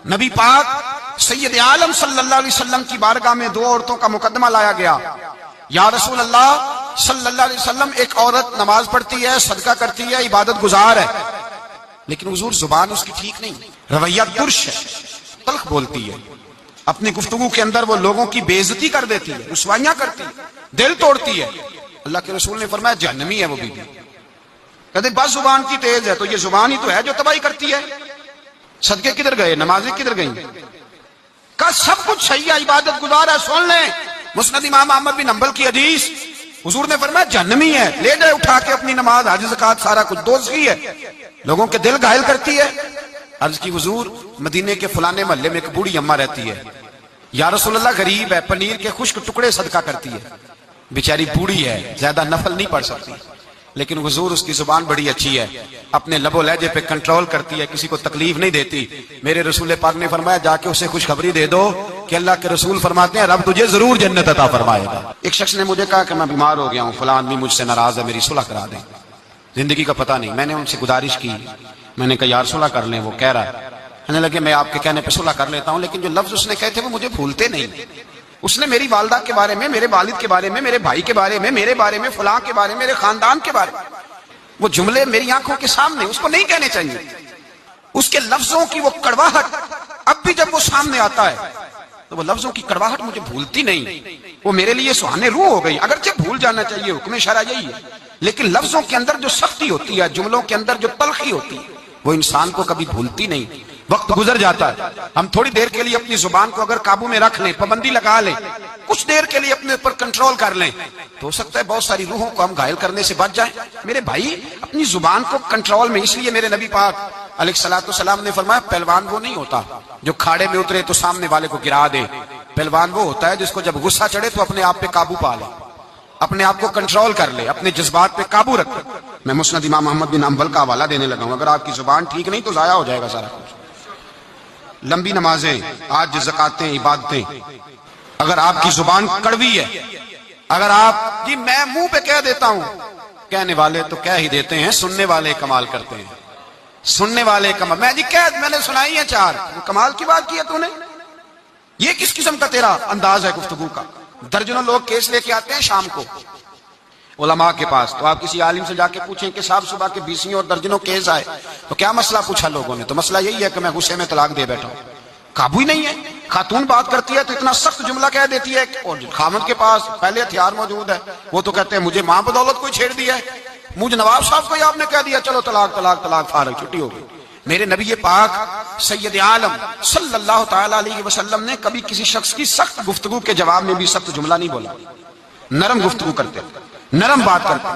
نبی پاک سید عالم صلی اللہ علیہ وسلم کی بارگاہ میں دو عورتوں کا مقدمہ لایا گیا. یا رسول اللہ صلی اللہ علیہ وسلم، ایک عورت نماز پڑھتی ہے، صدقہ کرتی ہے، عبادت گزار ہے، لیکن حضور زبان اس کی ٹھیک نہیں، رویہ ترش ہے، تلخ بولتی ہے، اپنی گفتگو کے اندر وہ لوگوں کی بے عزتی کر دیتی ہے، رسوائیاں کرتی ہے، دل توڑتی ہے. اللہ کے رسول نے فرمایا جہنمی ہے وہ بی بی. کہتے بس زبان کی تیز ہے، تو یہ زبان ہی تو ہے جو تباہی کرتی ہے. صدقے کدھر گئے، نمازیں کدھر گئیں؟ کا سب کچھ صحیح ہے، عبادت گزار ہے. سن لیں مسند امام احمد بن حنبل کی حدیث، حضور نے فرمایا جہنمی ہے. لے جائے اٹھا کے اپنی نماز، حج زکات سارا کچھ دوزخی ہے، لوگوں کے دل گھائل کرتی ہے. عرض کی حضور مدینے کے فلانے محلے میں ایک بوڑھی اماں رہتی ہے، یا رسول اللہ غریب ہے، پنیر کے خشک ٹکڑے صدقہ کرتی ہے، بیچاری بوڑھی ہے، زیادہ نفل نہیں پڑھ سکتی، لیکن حضور اس کی زبان بڑی اچھی ہے، اپنے لب و لہجے پہ کنٹرول کرتی ہے، کسی کو تکلیف نہیں دیتی. میرے رسول پاک نے فرمایا جا کے اسے خوشخبری دے دو کہ اللہ کے رسول فرماتے ہیں رب تجھے ضرور جنت عطا فرمائے گا. ایک شخص نے مجھے کہا کہ میں بیمار ہو گیا ہوں، فلاں آدمی مجھ سے ناراض ہے، میری صلح کرا دیں، زندگی کا پتہ نہیں. میں نے ان سے گزارش کی، میں نے کہا یار صلح کر لیں. وہ کہہ رہا ہے، کہنے لگے میں آپ کے کہنے پہ صلح کر لیتا ہوں، لیکن جو لفظ اس نے کہے تھے وہ مجھے بھولتے نہیں. اس نے میری والدہ کے بارے میں، میرے والد کے بارے میں، میرے بھائی کے بارے میں، میرے بارے میں، فلاں کے بارے میں، میرے خاندان کے بارے میں، وہ جملے میری آنکھوں کے سامنے، اس کو نہیں کہنے چاہیے. اس کے لفظوں کی وہ کڑواہٹ اب بھی جب وہ سامنے آتا ہے تو وہ لفظوں کی کڑواہٹ مجھے بھولتی نہیں، وہ میرے لیے سہانے روح ہو گئی. اگرچہ بھول جانا چاہیے، حکم شرع یہی ہے، لیکن لفظوں کے اندر جو سختی ہوتی ہے، جملوں کے اندر جو تلخی ہوتی ہے، وہ انسان کو کبھی بھولتی نہیں. وقت گزر جاتا ہے، ہم تھوڑی دیر کے لیے اپنی زبان کو اگر قابو میں رکھ لیں، پابندی لگا لیں، کچھ دیر کے لیے اپنے اوپر کنٹرول کر لیں، تو ہو سکتا ہے بہت ساری روحوں کو ہم گھائل کرنے سے بچ جائیں. میرے بھائی اپنی زبان کو کنٹرول میں، اس لیے میرے نبی پاک علیہ الصلوۃ والسلام نے فرمایا پہلوان وہ نہیں ہوتا جو کھاڑے میں اترے تو سامنے والے کو گرا دے. پہلوان وہ ہوتا ہے جس کو جب غصہ چڑھے تو اپنے آپ پہ قابو پا لے، اپنے آپ کو کنٹرول کر لے، اپنے جذبات پہ قابو رکھے. میں مسند امام احمد بن حنبل کا حوالہ دینے لگا ہوں، اگر آپ کی زبان ٹھیک نہیں تو ضائع ہو جائے گا سارا کچھ. لمبی نمازیں، آج زکاتیں، عبادتیں، اگر آپ کی زبان کڑوی ہے، اگر آپ جی میں منہ پہ کہہ دیتا ہوں، کہنے والے تو کہہ ہی دیتے ہیں، سننے والے کمال کرتے ہیں. سننے والے کمال، میں نے سنائی ہے چار، کمال کی بات کی ہے تو نے. یہ کس قسم کا تیرا انداز ہے گفتگو کا؟ درجنوں لوگ کیس لے کے آتے ہیں شام کو علماء کے پاس، تو آپ کسی عالم سے جا کے پوچھیں کہ صاحب صبح کے 20 اور درجنوں کیس آئے تو کیا مسئلہ پوچھا لوگوں نے؟ تو مسئلہ یہی ہے کہ میں غصے میں طلاق دے بیٹھا ہوں. قابو ہی نہیں ہے. خاتون بات کرتی ہے تو اتنا سخت جملہ کہہ دیتی ہے، اور خامد کے پاس پہلے ہتھیار موجود ہے، وہ تو کہتے ہیں مجھے ماں بدولت کوئی چھیڑ دیا ہے، مجھے نواب صاحب کو ہی آپ نے کہہ دیا چلو طلاق طلاق طلاق، فارغ، چھٹی ہو گئی. میرے نبی پاک سید عالم صلی اللہ تعالی علیہ وسلم نے کبھی کسی شخص کی سخت گفتگو کے جواب میں بھی سخت جملہ نہیں بولا. نرم گفتگو کرتے، نرم بات کرتے.